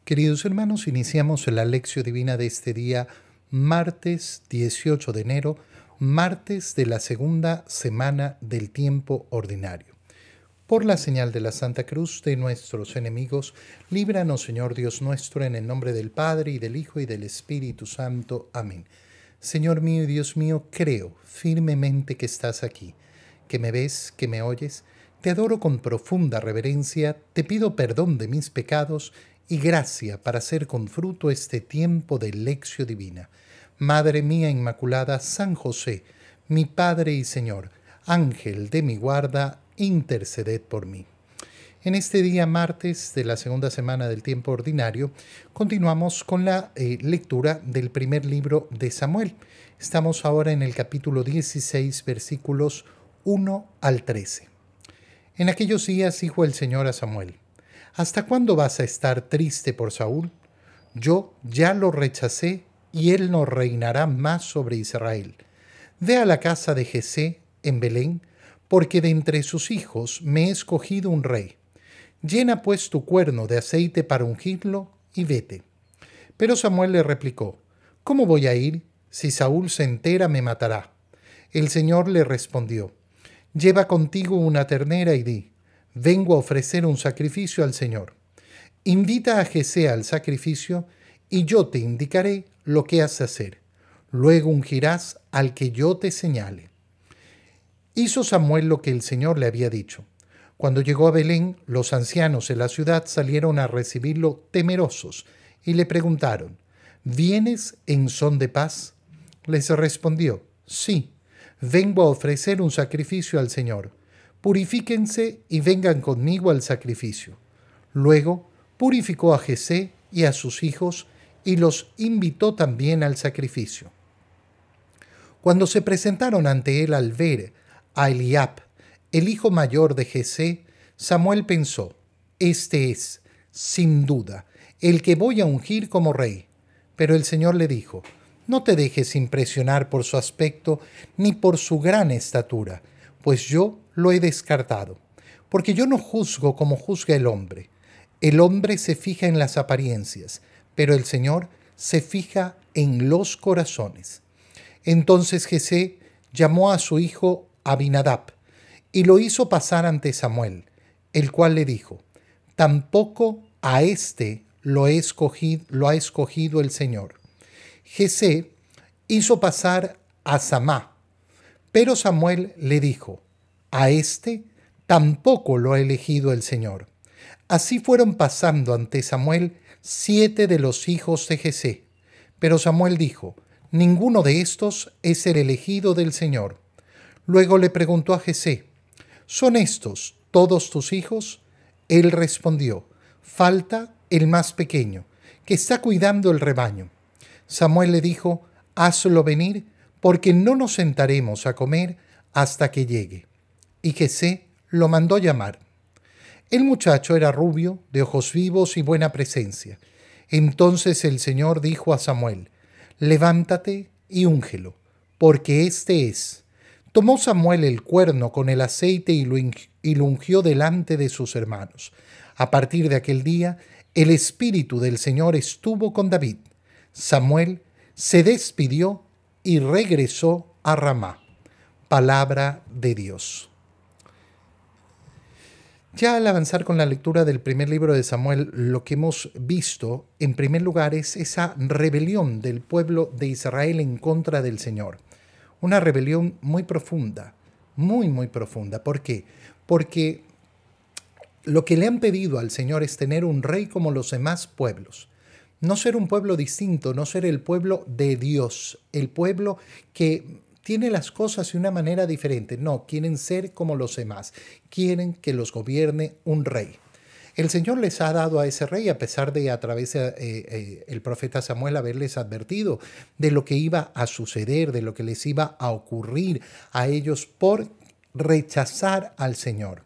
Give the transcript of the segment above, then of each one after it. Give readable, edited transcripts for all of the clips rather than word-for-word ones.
Queridos hermanos, iniciamos la lección divina de este día, martes 18 de enero, martes de la segunda semana del tiempo ordinario. Por la señal de la Santa Cruz de nuestros enemigos, líbranos, Señor Dios nuestro, en el nombre del Padre, y del Hijo, y del Espíritu Santo. Amén. Señor mío y Dios mío, creo firmemente que estás aquí, que me ves, que me oyes. Te adoro con profunda reverencia, te pido perdón de mis pecados y gracia para hacer con fruto este tiempo de lección divina. Madre mía Inmaculada, San José, mi Padre y Señor, Ángel de mi guarda, interceded por mí. En este día martes de la segunda semana del tiempo ordinario, continuamos con la lectura del primer libro de Samuel. Estamos ahora en el capítulo 16, versículos 1 al 13. En aquellos días dijo el Señor a Samuel: ¿Hasta cuándo vas a estar triste por Saúl? Yo ya lo rechacé y él no reinará más sobre Israel. Ve a la casa de Jesé en Belén, porque de entre sus hijos me he escogido un rey. Llena pues tu cuerno de aceite para ungirlo y vete. Pero Samuel le replicó: ¿Cómo voy a ir? Si Saúl se entera me matará. El Señor le respondió: Lleva contigo una ternera y di: vengo a ofrecer un sacrificio al Señor. Invita a Jesé al sacrificio y yo te indicaré lo que has de hacer. Luego ungirás al que yo te señale. Hizo Samuel lo que el Señor le había dicho. Cuando llegó a Belén, los ancianos de la ciudad salieron a recibirlo temerosos y le preguntaron: ¿vienes en son de paz? Les respondió: sí, vengo a ofrecer un sacrificio al Señor. Purifíquense y vengan conmigo al sacrificio. Luego purificó a Jesé y a sus hijos y los invitó también al sacrificio. Cuando se presentaron ante él al ver a Eliab, el hijo mayor de Jesé, Samuel pensó: este es, sin duda, el que voy a ungir como rey. Pero el Señor le dijo: no te dejes impresionar por su aspecto ni por su gran estatura, pues yo lo he descartado. Porque yo no juzgo como juzga el hombre. El hombre se fija en las apariencias, pero el Señor se fija en los corazones. Entonces Jesé llamó a su hijo Abinadab y lo hizo pasar ante Samuel, el cual le dijo: tampoco a éste lo ha escogido el Señor. Jesé hizo pasar a Samá, pero Samuel le dijo: a éste tampoco lo ha elegido el Señor. Así fueron pasando ante Samuel 7 de los hijos de Jesé. Pero Samuel dijo: ninguno de estos es el elegido del Señor. Luego le preguntó a Jesé: ¿son estos todos tus hijos? Él respondió: falta el más pequeño, que está cuidando el rebaño. Samuel le dijo: hazlo venir, porque no nos sentaremos a comer hasta que llegue. Y Jesé lo mandó llamar. El muchacho era rubio, de ojos vivos y buena presencia. Entonces el Señor dijo a Samuel: levántate y úngelo, porque este es. Tomó Samuel el cuerno con el aceite y lo ungió delante de sus hermanos. A partir de aquel día, el Espíritu del Señor estuvo con David. Samuel se despidió y regresó a Ramá. Palabra de Dios. Ya al avanzar con la lectura del primer libro de Samuel, lo que hemos visto, en primer lugar, es esa rebelión del pueblo de Israel en contra del Señor. Una rebelión muy profunda, muy profunda. ¿Por qué? Porque lo que le han pedido al Señor es tener un rey como los demás pueblos. No ser un pueblo distinto, no ser el pueblo de Dios, el pueblo que tiene las cosas de una manera diferente. No, quieren ser como los demás, quieren que los gobierne un rey. El Señor les ha dado a ese rey, a pesar de a través de el profeta Samuel haberles advertido de lo que iba a suceder, de lo que les iba a ocurrir a ellos por rechazar al Señor.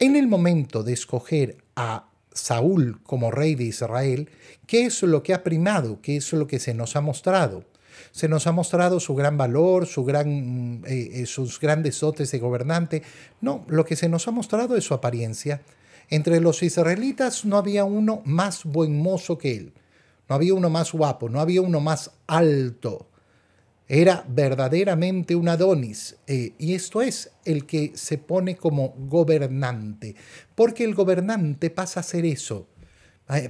En el momento de escoger a Saúl como rey de Israel, ¿qué es lo que ha primado? ¿Qué es lo que se nos ha mostrado? Se nos ha mostrado su gran valor, sus grandes dotes de gobernante. No, lo que se nos ha mostrado es su apariencia. Entre los israelitas no había uno más buen mozo que él. No había uno más guapo, no había uno más alto. Era verdaderamente un Adonis. Y esto es el que se pone como gobernante. Porque el gobernante pasa a ser eso.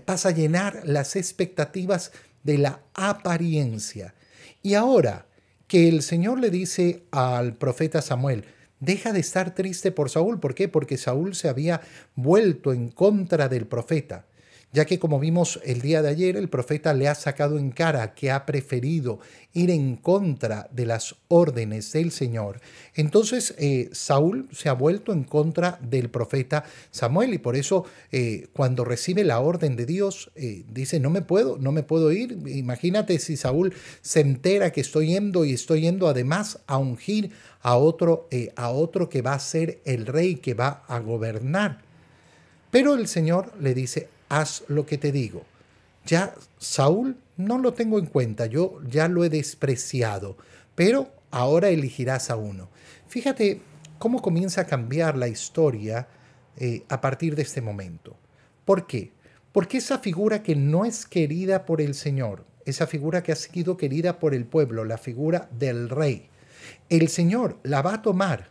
Pasa a llenar las expectativas de la apariencia. Y ahora que el Señor le dice al profeta Samuel, deja de estar triste por Saúl. ¿Por qué? Porque Saúl se había vuelto en contra del profeta, ya que como vimos el día de ayer, el profeta le ha sacado en cara que ha preferido ir en contra de las órdenes del Señor. Entonces Saúl se ha vuelto en contra del profeta Samuel y por eso cuando recibe la orden de Dios dice no me puedo ir. Imagínate si Saúl se entera que estoy yendo además a ungir a otro que va a ser el rey, que va a gobernar. Pero el Señor le dice, haz lo que te digo. Ya Saúl no lo tengo en cuenta, yo ya lo he despreciado, pero ahora elegirás a uno. Fíjate cómo comienza a cambiar la historia a partir de este momento. ¿Por qué? Porque esa figura que no es querida por el Señor, esa figura que ha sido querida por el pueblo, la figura del rey, el Señor la va a tomar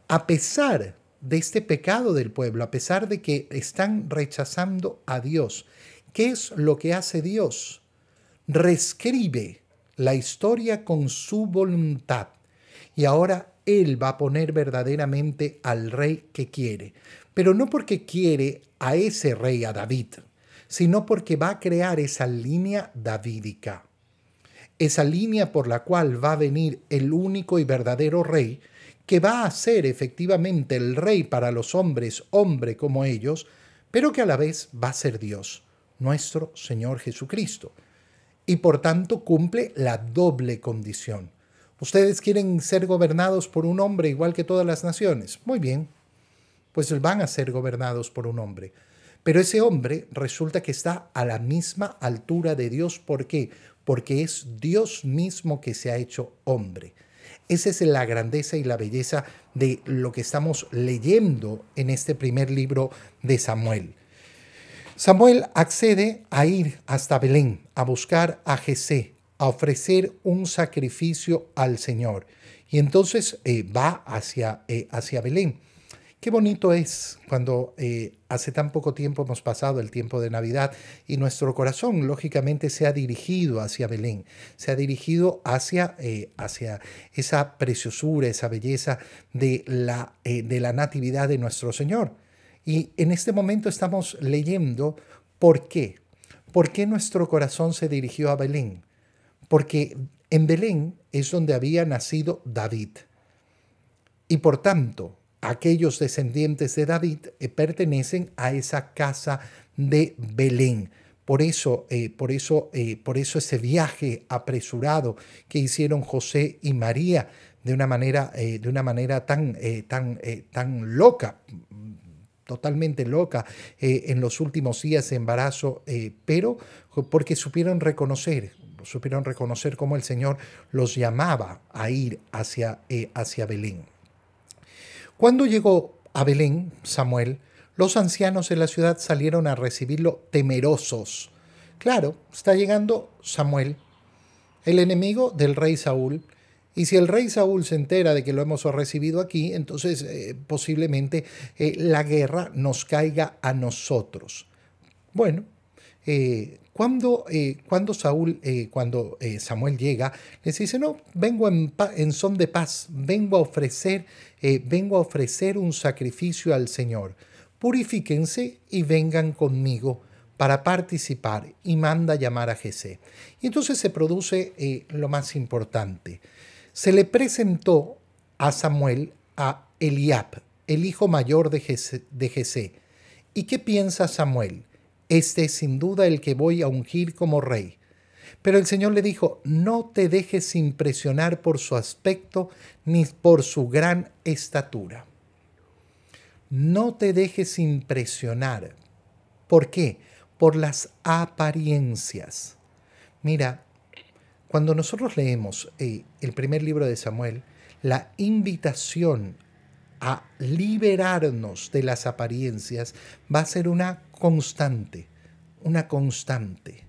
a pesar de este pecado del pueblo, a pesar de que están rechazando a Dios. ¿Qué es lo que hace Dios? Reescribe la historia con su voluntad. Y ahora Él va a poner verdaderamente al rey que quiere. Pero no porque quiere a ese rey, a David, sino porque va a crear esa línea davídica. Esa línea por la cual va a venir el único y verdadero rey, que va a ser efectivamente el rey para los hombres, hombre como ellos, pero que a la vez va a ser Dios, nuestro Señor Jesucristo. Y por tanto cumple la doble condición. ¿Ustedes quieren ser gobernados por un hombre igual que todas las naciones? Muy bien, pues van a ser gobernados por un hombre. Pero ese hombre resulta que está a la misma altura de Dios. ¿Por qué? Porque es Dios mismo que se ha hecho hombre. Esa es la grandeza y la belleza de lo que estamos leyendo en este primer libro de Samuel. Samuel accede a ir hasta Belén, a buscar a Jesé, a ofrecer un sacrificio al Señor. Y entonces va hacia Belén. Qué bonito es cuando hace tan poco tiempo hemos pasado el tiempo de Navidad y nuestro corazón lógicamente se ha dirigido hacia Belén, se ha dirigido hacia esa preciosura, esa belleza de la natividad de nuestro Señor. Y en este momento estamos leyendo por qué. ¿Por qué nuestro corazón se dirigió a Belén? Porque en Belén es donde había nacido David. Y por tanto, aquellos descendientes de David pertenecen a esa casa de Belén. Por eso ese viaje apresurado que hicieron José y María de una manera tan loca, totalmente loca en los últimos días de embarazo, pero porque supieron reconocer cómo el Señor los llamaba a ir hacia Belén. Cuando llegó a Belén, Samuel, los ancianos de la ciudad salieron a recibirlo temerosos. Claro, está llegando Samuel, el enemigo del rey Saúl, y si el rey Saúl se entera de que lo hemos recibido aquí, entonces posiblemente la guerra nos caiga a nosotros. Bueno, cuando Samuel llega, les dice, no, vengo en son de paz, vengo a ofrecer un sacrificio al Señor. Purifíquense y vengan conmigo para participar, y manda llamar a Jesé. Y entonces se produce lo más importante. Se le presentó a Samuel a Eliab, el hijo mayor de Jesé. ¿Y qué piensa Samuel? Este es sin duda el que voy a ungir como rey. Pero el Señor le dijo, no te dejes impresionar por su aspecto ni por su gran estatura. No te dejes impresionar. ¿Por qué? Por las apariencias. Mira, cuando nosotros leemos el primer libro de Samuel, la invitación a liberarnos de las apariencias va a ser una constante, una constante.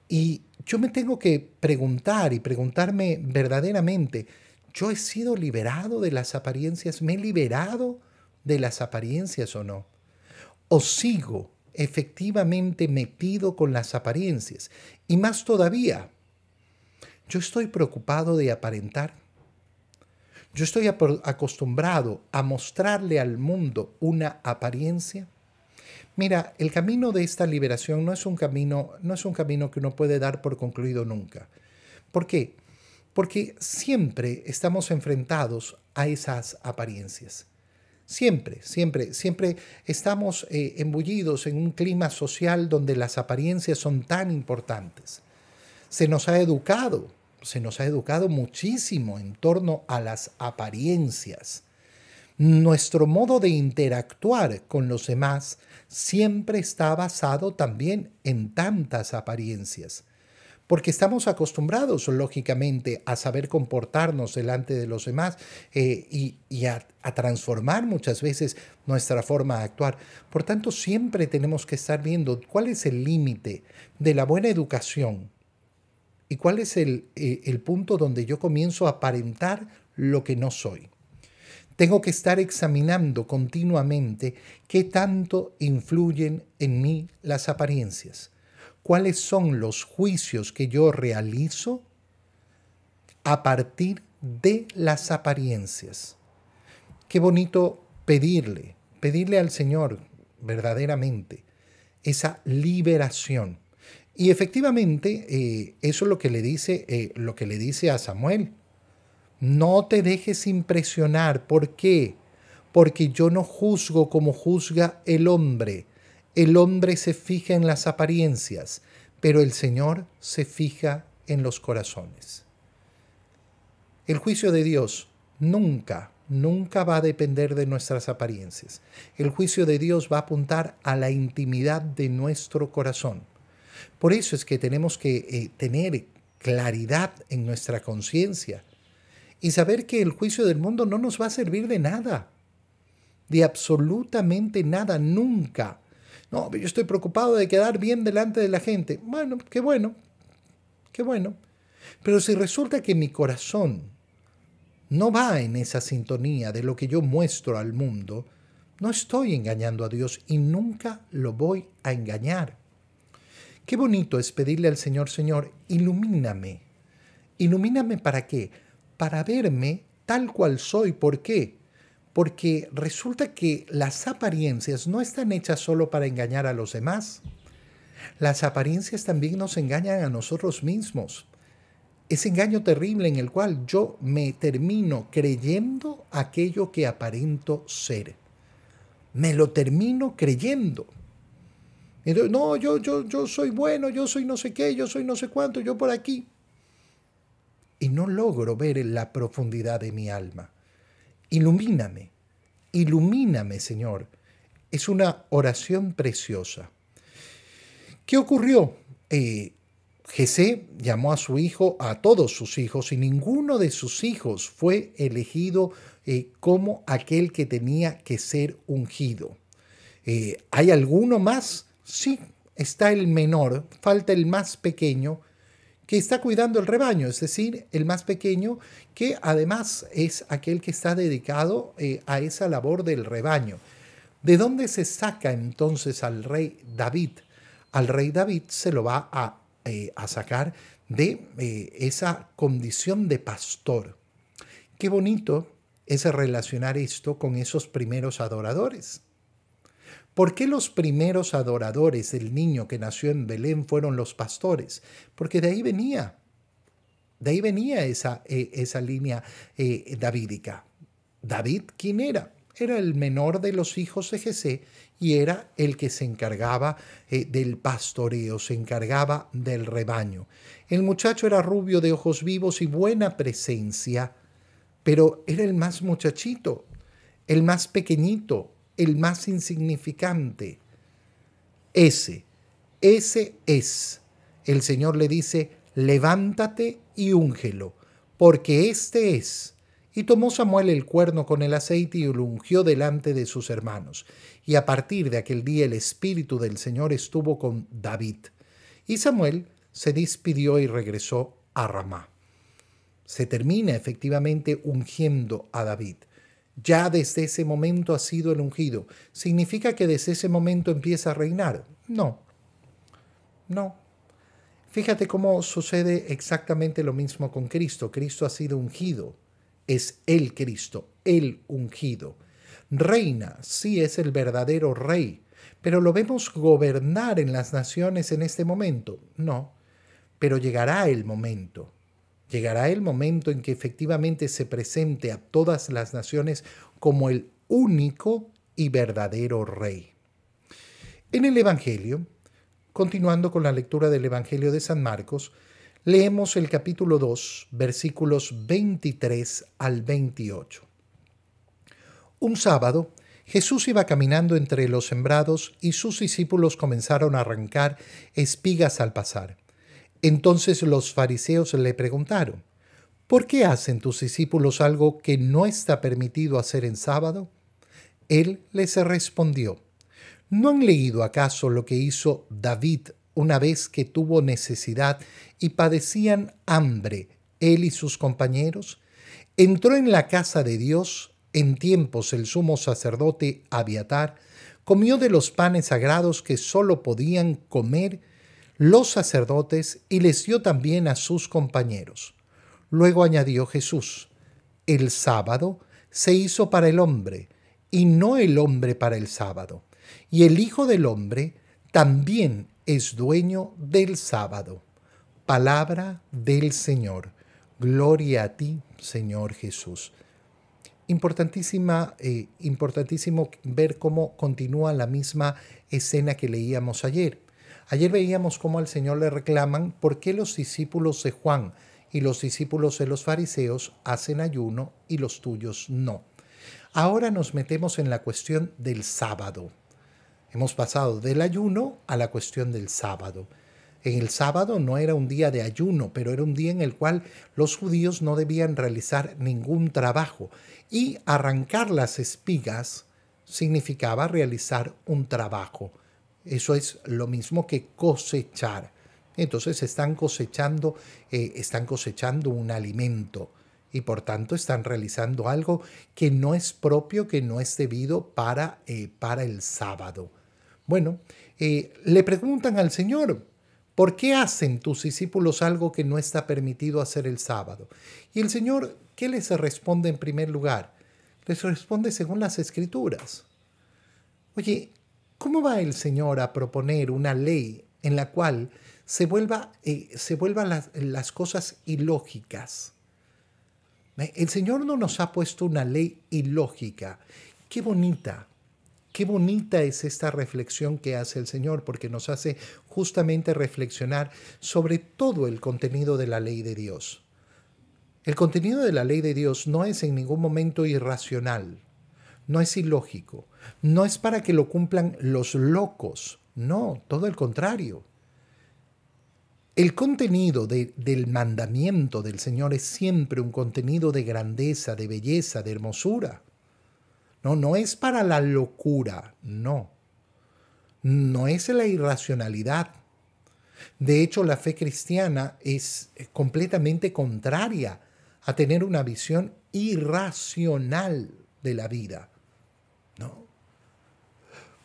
Y yo me tengo que preguntar y preguntarme verdaderamente, ¿yo he sido liberado de las apariencias? ¿Me he liberado de las apariencias o no? ¿O sigo efectivamente metido con las apariencias? Y más todavía, yo estoy preocupado de aparentar. Yo estoy acostumbrado a mostrarle al mundo una apariencia. Mira, el camino de esta liberación no es un camino que uno puede dar por concluido nunca. ¿Por qué? Porque siempre estamos enfrentados a esas apariencias. Siempre, siempre, siempre estamos embullidos en un clima social donde las apariencias son tan importantes. Se nos ha educado, se nos ha educado muchísimo en torno a las apariencias. Nuestro modo de interactuar con los demás siempre está basado también en tantas apariencias, porque estamos acostumbrados, lógicamente, a saber comportarnos delante de los demás y a transformar muchas veces nuestra forma de actuar. Por tanto, siempre tenemos que estar viendo cuál es el límite de la buena educación y cuál es el punto donde yo comienzo a aparentar lo que no soy. Tengo que estar examinando continuamente qué tanto influyen en mí las apariencias. ¿Cuáles son los juicios que yo realizo a partir de las apariencias? Qué bonito pedirle al Señor verdaderamente esa liberación. Y efectivamente, eso es lo que le dice a Samuel. No te dejes impresionar. ¿Por qué? Porque yo no juzgo como juzga el hombre. El hombre se fija en las apariencias, pero el Señor se fija en los corazones. El juicio de Dios nunca va a depender de nuestras apariencias. El juicio de Dios va a apuntar a la intimidad de nuestro corazón. Por eso es que tenemos que tener claridad en nuestra conciencia y saber que el juicio del mundo no nos va a servir de nada, de absolutamente nada, nunca. No, yo estoy preocupado de quedar bien delante de la gente. Bueno, qué bueno, qué bueno. Pero si resulta que mi corazón no va en esa sintonía de lo que yo muestro al mundo, no estoy engañando a Dios y nunca lo voy a engañar. Qué bonito es pedirle al Señor, Señor, ilumíname. ¿Ilumíname para qué? Para verme tal cual soy. ¿Por qué? Porque resulta que las apariencias no están hechas solo para engañar a los demás. Las apariencias también nos engañan a nosotros mismos. Ese engaño terrible en el cual yo me termino creyendo aquello que aparento ser. Me lo termino creyendo. Entonces, no, yo soy bueno, yo soy no sé qué, yo soy no sé cuánto, yo por aquí. Y no logro ver en la profundidad de mi alma. Ilumíname, ilumíname, Señor. Es una oración preciosa. ¿Qué ocurrió? Jesé llamó a su hijo, a todos sus hijos, y ninguno de sus hijos fue elegido como aquel que tenía que ser ungido. ¿Hay alguno más? Sí, está el menor, falta el más pequeño, que está cuidando el rebaño, es decir, el más pequeño, que además es aquel que está dedicado a esa labor del rebaño. ¿De dónde se saca entonces al rey David? Al rey David se lo va a sacar de esa condición de pastor. Qué bonito es relacionar esto con esos primeros adoradores. ¿Por qué los primeros adoradores del niño que nació en Belén fueron los pastores? Porque de ahí venía esa línea davídica. David, ¿quién era? Era el menor de los hijos de Jesé y era el que se encargaba del pastoreo, se encargaba del rebaño. El muchacho era rubio, de ojos vivos y buena presencia, pero era el más muchachito, el más pequeñito, el más insignificante. Ese es. El Señor le dice, levántate y úngelo, porque este es. Y tomó Samuel el cuerno con el aceite y lo ungió delante de sus hermanos. Y a partir de aquel día el Espíritu del Señor estuvo con David. Y Samuel se despidió y regresó a Ramá. Se termina efectivamente ungiendo a David. Ya desde ese momento ha sido el ungido. ¿Significa que desde ese momento empieza a reinar? No, no. Fíjate cómo sucede exactamente lo mismo con Cristo. Cristo ha sido ungido. Es el Cristo, el ungido. Reina, sí es el verdadero rey, pero ¿lo vemos gobernar en las naciones en este momento? No, pero llegará el momento. Llegará el momento en que efectivamente se presente a todas las naciones como el único y verdadero rey. En el Evangelio, continuando con la lectura del Evangelio de San Marcos, leemos el capítulo 2, versículos 23 al 28. Un sábado, Jesús iba caminando entre los sembrados y sus discípulos comenzaron a arrancar espigas al pasar. Entonces los fariseos le preguntaron: ¿por qué hacen tus discípulos algo que no está permitido hacer en sábado? Él les respondió: ¿no han leído acaso lo que hizo David una vez que tuvo necesidad y padecían hambre, él y sus compañeros? Entró en la casa de Dios en tiempos el sumo sacerdote Abiatar, comió de los panes sagrados que sólo podían comer los sacerdotes y les dio también a sus compañeros. Luego añadió Jesús: el sábado se hizo para el hombre y no el hombre para el sábado. Y el Hijo del Hombre también es dueño del sábado. Palabra del Señor. Gloria a ti, Señor Jesús. Importantísimo ver cómo continúa la misma escena que leíamos ayer. Ayer veíamos cómo al Señor le reclaman por qué los discípulos de Juan y los discípulos de los fariseos hacen ayuno y los tuyos no. Ahora nos metemos en la cuestión del sábado. Hemos pasado del ayuno a la cuestión del sábado. En el sábado no era un día de ayuno, pero era un día en el cual los judíos no debían realizar ningún trabajo. Y arrancar las espigas significaba realizar un trabajo. Eso es lo mismo que cosechar. Entonces están cosechando un alimento y por tanto están realizando algo que no es propio, que no es debido para el sábado. Bueno, le preguntan al Señor: ¿por qué hacen tus discípulos algo que no está permitido hacer el sábado? Y el Señor, ¿qué les responde en primer lugar? Les responde según las Escrituras. Oye, ¿cómo va el Señor a proponer una ley en la cual se vuelvan las cosas ilógicas? El Señor no nos ha puesto una ley ilógica. Qué bonita es esta reflexión que hace el Señor, porque nos hace justamente reflexionar sobre todo el contenido de la ley de Dios. El contenido de la ley de Dios no es en ningún momento irracional, no es ilógico, no es para que lo cumplan los locos, no, todo el contrario. El contenido del mandamiento del Señor es siempre un contenido de grandeza, de belleza, de hermosura. No es para la locura, no es la irracionalidad. De hecho, la fe cristiana es completamente contraria a tener una visión irracional de la vida, ¿no?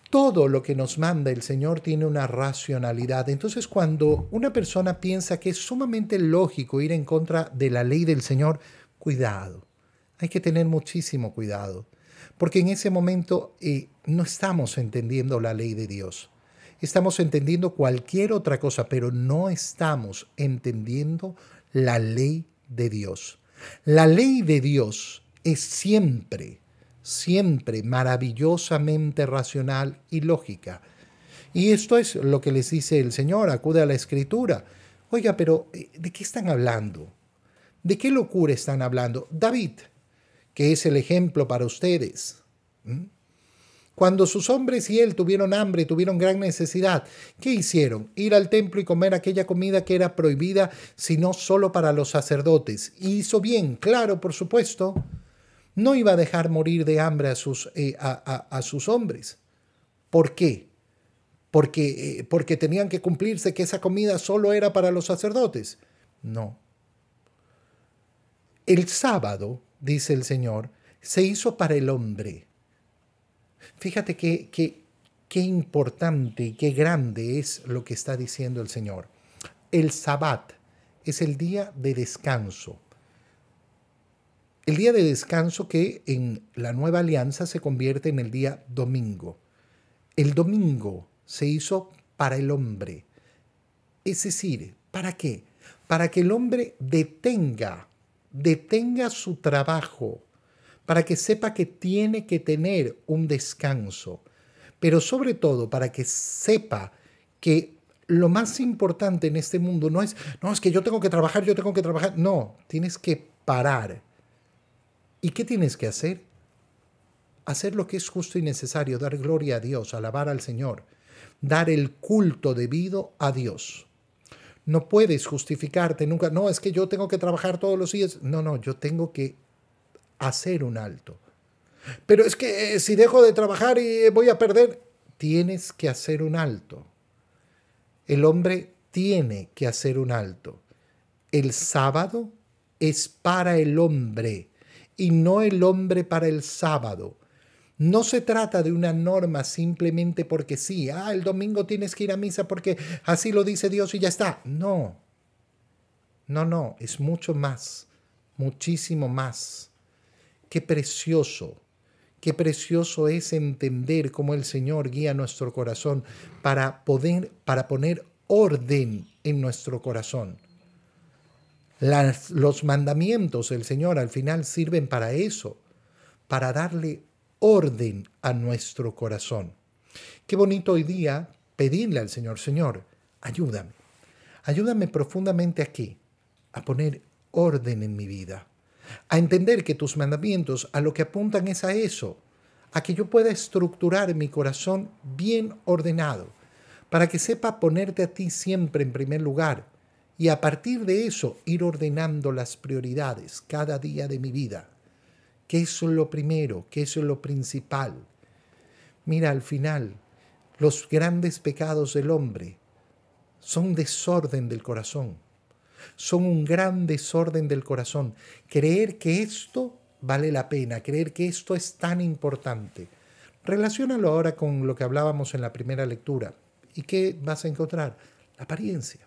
Todo lo que nos manda el Señor tiene una racionalidad. Entonces, cuando una persona piensa que es sumamente lógico ir en contra de la ley del Señor, cuidado, hay que tener muchísimo cuidado. Porque en ese momento no estamos entendiendo la ley de Dios. Estamos entendiendo cualquier otra cosa, pero no estamos entendiendo la ley de Dios. La ley de Dios es siempre maravillosamente racional y lógica. Y esto es lo que les dice el Señor: acude a la Escritura. Oiga, pero ¿de qué están hablando? ¿De qué locura están hablando? David, que es el ejemplo para ustedes. Cuando sus hombres y él tuvieron hambre, tuvieron gran necesidad, ¿qué hicieron? Ir al templo y comer aquella comida que era prohibida, sino solo para los sacerdotes. Y hizo bien, claro, por supuesto. no iba a dejar morir de hambre a sus hombres. ¿Por qué? Porque tenían que cumplirse que esa comida solo era para los sacerdotes. No. El sábado, dice el Señor, se hizo para el hombre. Fíjate qué importante y qué grande es lo que está diciendo el Señor. El Sabbat es el día de descanso. El día de descanso que en la nueva alianza se convierte en el día domingo. El domingo se hizo para el hombre. Es decir, ¿para qué? Para que el hombre detenga su trabajo, para que sepa que tiene que tener un descanso, pero sobre todo para que sepa que lo más importante en este mundo no es que yo tengo que trabajar, no, tienes que parar. ¿Y qué tienes que hacer? Hacer lo que es justo y necesario, dar gloria a Dios, alabar al Señor, dar el culto debido a Dios. No puedes justificarte nunca, no, es que yo tengo que trabajar todos los días. No, yo tengo que hacer un alto. Pero es que si dejo de trabajar y voy a perder, tienes que hacer un alto. El hombre tiene que hacer un alto. El sábado es para el hombre y no el hombre para el sábado. No se trata de una norma simplemente porque sí. El domingo tienes que ir a misa porque así lo dice Dios y ya está. No, es mucho más, muchísimo más. Qué precioso es entender cómo el Señor guía nuestro corazón para poner orden en nuestro corazón. Los mandamientos del Señor al final sirven para eso, para darle orden a nuestro corazón. Qué bonito hoy día pedirle al Señor, Señor, ayúdame profundamente aquí, a poner orden en mi vida, a entender que tus mandamientos a lo que apuntan es a eso, a que yo pueda estructurar mi corazón bien ordenado, para que sepa ponerte a ti siempre en primer lugar y a partir de eso ir ordenando las prioridades cada día de mi vida. ¿Qué es lo primero? ¿Qué es lo principal? Mira, al final, los grandes pecados del hombre son desorden del corazón. Son un gran desorden del corazón. Creer que esto vale la pena, creer que esto es tan importante. Relaciónalo ahora con lo que hablábamos en la primera lectura. ¿Y qué vas a encontrar? La apariencia.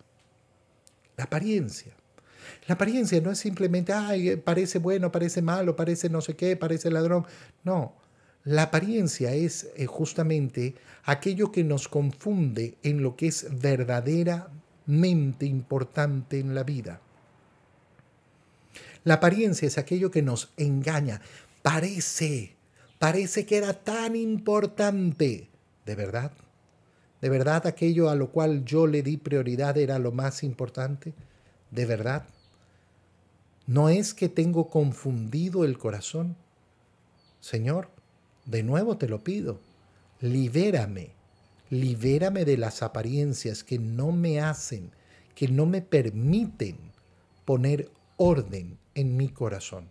La apariencia. La apariencia no es simplemente, parece bueno, parece malo, parece no sé qué, parece ladrón. No, la apariencia es justamente aquello que nos confunde en lo que es verdaderamente importante en la vida. La apariencia es aquello que nos engaña. Parece que era tan importante. ¿De verdad? ¿De verdad aquello a lo cual yo le di prioridad era lo más importante? ¿De verdad? ¿No es que tengo confundido el corazón? Señor, de nuevo te lo pido, libérame de las apariencias que no me hacen, que no me permiten poner orden en mi corazón.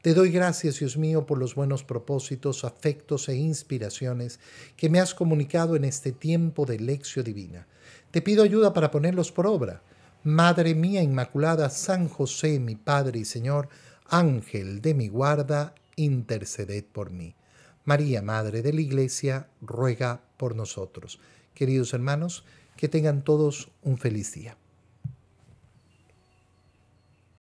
Te doy gracias, Dios mío, por los buenos propósitos, afectos e inspiraciones que me has comunicado en este tiempo de lección divina. Te pido ayuda para ponerlos por obra. Madre mía Inmaculada, San José, mi Padre y Señor, Ángel de mi guarda, interceded por mí. María, Madre de la Iglesia, ruega por nosotros. Queridos hermanos, que tengan todos un feliz día.